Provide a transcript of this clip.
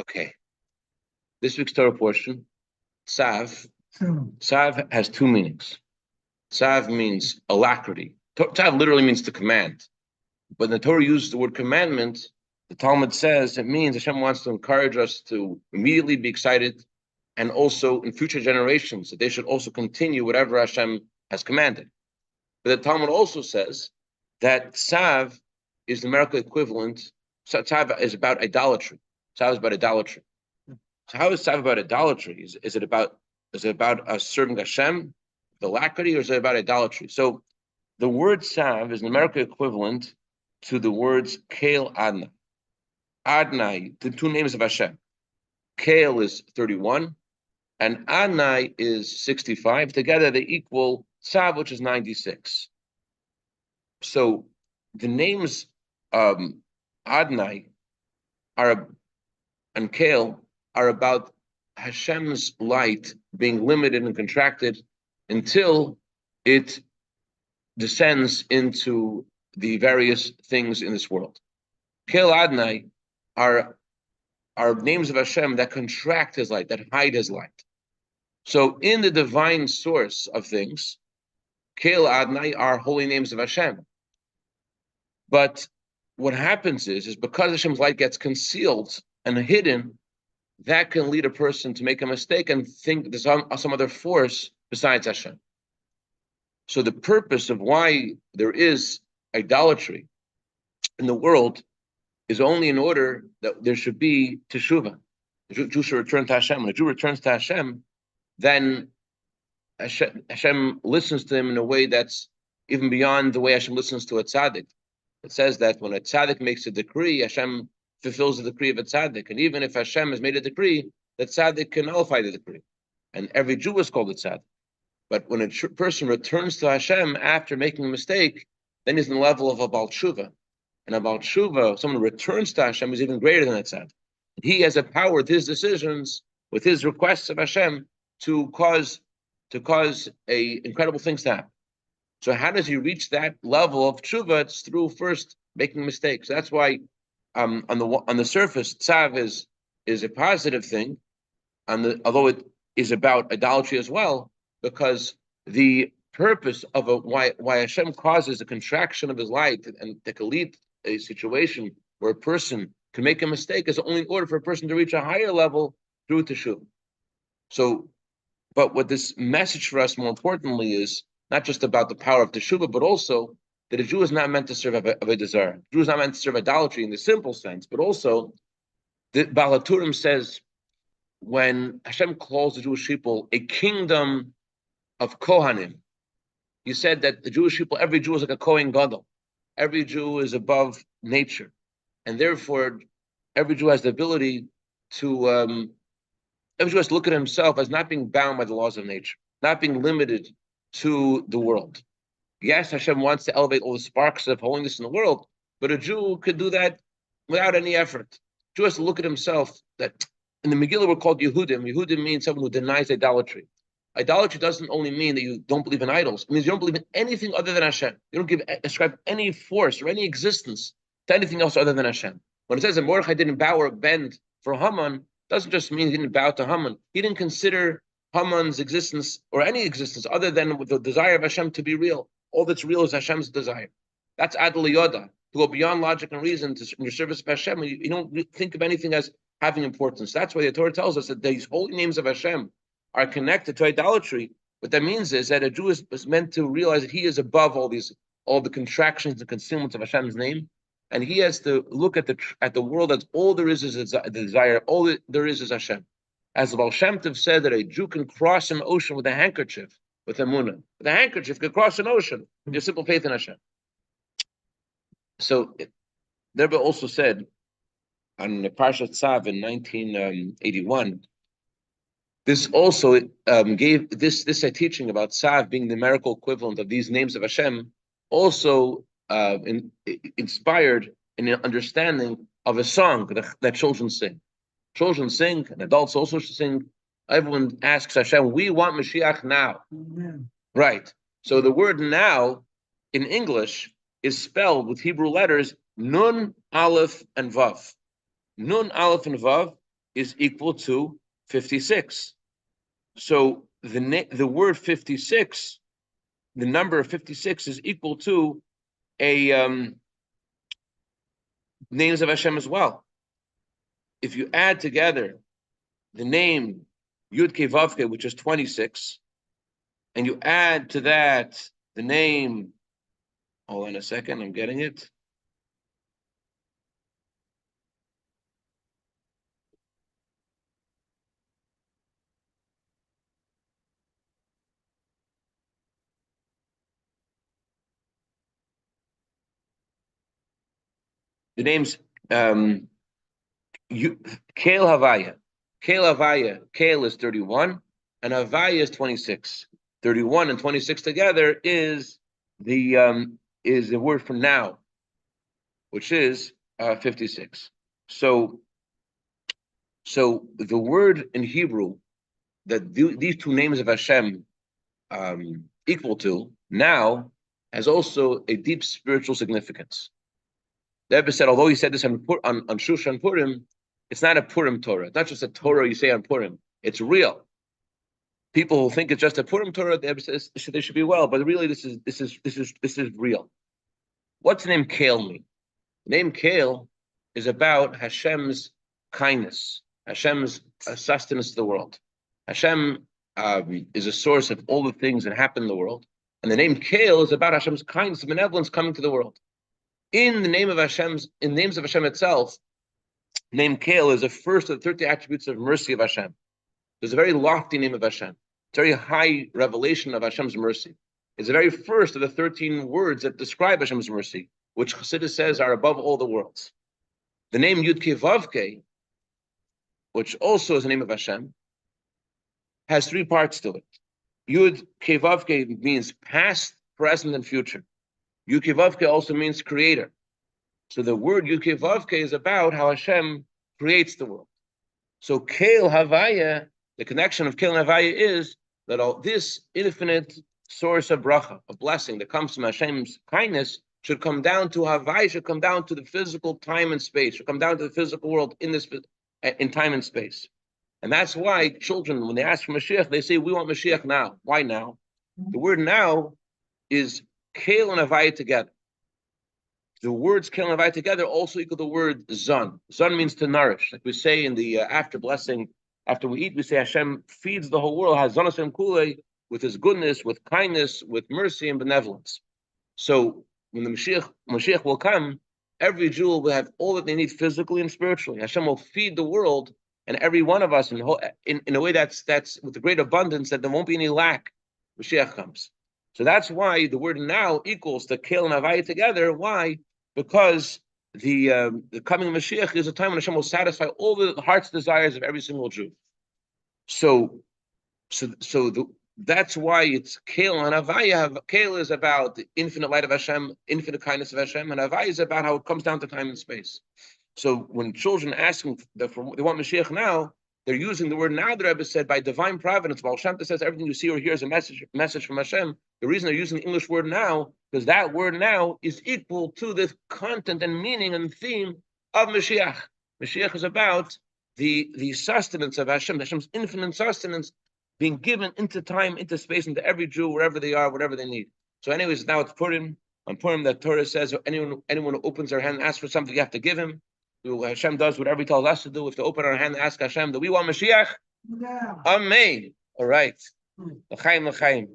Okay. This week's Torah portion, Tzav. Tzav has two meanings. Tzav means alacrity. Tzav literally means to command. But when the Torah uses the word commandment, the Talmud says it means Hashem wants to encourage us to immediately be excited, and also in future generations that they should also continue whatever Hashem has commanded. But the Talmud also says that Tzav is the numerical equivalent. Tzav is about idolatry. Tzav is about idolatry. So how is Tzav about idolatry? Is it about serving Hashem, the alacrity, or is it about idolatry? So the word Tzav is numerical equivalent to the words Kael Adnai. Adnai, the two names of Hashem. Kael is 31, and Adnai is 65. Together they equal Tzav, which is 96. So the names Adnai and Kael are about Hashem's light being limited and contracted until it descends into the various things in this world. Kael Adnai are names of Hashem that contract His light, that hide His light. So in the divine source of things, Kael Adnai are holy names of Hashem. But what happens is because Hashem's light gets concealed and hidden, that can lead a person to make a mistake and think there's some other force besides Hashem. So the purpose of why there is idolatry in the world is only in order that there should be teshuvah. The Jew should return to Hashem. When a Jew returns to Hashem, then Hashem listens to him in a way that's even beyond the way Hashem listens to a tzaddik. It says that when a tzaddik makes a decree, Hashem fulfills the decree of a tzaddik. And even if Hashem has made a decree, the tzaddik can nullify the decree. And every Jew is called a tzaddik. But when a person returns to Hashem after making a mistake, then he's in the level of a Baal Tshuva. And a Baal Tshuva, someone who returns to Hashem, is even greater than a tzaddik. He has a power with his decisions, with his requests of Hashem, to cause incredible things to happen. So how does he reach that level of tshuva? It's through first making mistakes. That's why on the surface, Tzav is a positive thing, although it is about idolatry as well, because the purpose of why Hashem causes a contraction of His light and that can lead a situation where a person can make a mistake is only in order for a person to reach a higher level through teshuvah. So, but what this message for us more importantly is not just about the power of teshuvah, but also that a Jew is not meant to serve avodah zarah. A Jew is not meant to serve idolatry in the simple sense, but also the Baal HaTurim says when Hashem calls the Jewish people a kingdom of Kohanim, He said that the Jewish people, every Jew is like a Kohen Gadol. Every Jew is above nature, and therefore every Jew has the ability to every Jew has to look at himself as not being bound by the laws of nature, not being limited to the world. Yes, Hashem wants to elevate all the sparks of holiness in the world, but a Jew could do that without any effort. A Jew has to look at himself. That in the Megillah we're called Yehudim. Yehudim means someone who denies idolatry. Idolatry doesn't only mean that you don't believe in idols. It means you don't believe in anything other than Hashem. You don't ascribe any force or any existence to anything else other than Hashem. When it says that Mordechai didn't bow or bend for Haman, it doesn't just mean he didn't bow to Haman. He didn't consider Haman's existence or any existence other than the desire of Hashem to be real. All that's real is Hashem's desire. That's Adel Yoda, to go beyond logic and reason in your service of Hashem. You don't think of anything as having importance. That's why the Torah tells us that these holy names of Hashem are connected to idolatry. What that means is that a Jew is meant to realize that he is above all the contractions and concealments of Hashem's name, and he has to look at the world as all there is the desire, all there is Hashem. As the Baal Shem Tov said that a Jew can cross an ocean with a handkerchief, with emunah. With a handkerchief can cross an ocean with your simple faith in Hashem. So the Rebbe also said on the Parshat Tzav in 1981. This also gave this teaching about Tzav being the numerical equivalent of these names of Hashem, also inspired an understanding of a song that children sing. Children sing, and adults also sing. Everyone asks Hashem, we want Mashiach now. Amen. Right. So the word now in English is spelled with Hebrew letters Nun, Aleph, and Vav. Nun, Aleph, and Vav is equal to 56. So the word 56, the number of 56 is equal to a names of Hashem as well. If you add together the name Yud Kei Vav Kei, which is 26, and you add to that the name, hold on a second, I'm getting it. The name's Kael Havaya. Kael Havaya, Kael is 31, and Havaya is 26. 31 and 26 together is the word for now, which is 56. So the word in Hebrew that these two names of Hashem equal to now has also a deep spiritual significance. The Rebbe said, although he said this on Shushan Purim, it's not a Purim Torah. It's not just a Torah you say on Purim. It's real. People who think it's just a Purim Torah, the Rebbe says they should be well, but really this is real. What's the name Kael mean? The name Kael is about Hashem's kindness, Hashem's sustenance to the world. Hashem is a source of all the things that happen in the world, and the name Kael is about Hashem's kindness and benevolence coming to the world. In the names of Hashem itself, name Kael is the first of the 30 attributes of mercy of Hashem. There's a very lofty name of Hashem. It's a very high revelation of Hashem's mercy. It's the very first of the 13 words that describe Hashem's mercy, which Chassidus says are above all the worlds. The name Yud Kei Vav Kei, which also is the name of Hashem, has three parts to it. Yud Kei Vav Kei means past, present, and future. Yud Kei Vav Kei also means creator. So the word Yud Kei Vav Kei is about how Hashem creates the world. So Kael Havaya, the connection of Kael and Havaya is that all this infinite source of bracha, of blessing that comes from Hashem's kindness, should come down to Havaya, should come down to the physical time and space, should come down to the physical world in time and space. And that's why children, when they ask for Mashiach, they say, we want Mashiach now. Why now? The word now is Kael and Havaya together. The words Kael and Havaya together also equal the word Zon. Zon means to nourish. Like we say in the after blessing, after we eat, we say Hashem feeds the whole world, has Zon Hashem Kulei, with his goodness, with kindness, with mercy and benevolence. So when the Mashiach will come, every Jew will have all that they need physically and spiritually. Hashem will feed the world and every one of us in a way that's with a great abundance, that there won't be any lack. Mashiach comes. So that's why the word now equals the Kael and Havaya together. Why? Because the coming of Mashiach is a time when Hashem will satisfy all the heart's desires of every single Jew. That's why it's Kael and Havaya. Kael is about the infinite light of Hashem, infinite kindness of Hashem, and Havaya is about how it comes down to time and space. So when children ask them, they want Mashiach now, they're using the word now, the Rebbe said, by divine providence. Baal Shem Tov says everything you see or hear is a message from Hashem. The reason they're using the English word now, because that word now is equal to the content and meaning and theme of Mashiach. Mashiach is about the sustenance of Hashem, Hashem's infinite sustenance being given into time, into space, into every Jew, wherever they are, whatever they need. So anyways, now it's Purim. On Purim, the Torah says anyone who opens their hand and asks for something, you have to give him. Hashem does whatever he tells us to do. We have to open our hand and ask Hashem, do we want Mashiach? Yeah. Amen. All right. L'chaim, l'chaim.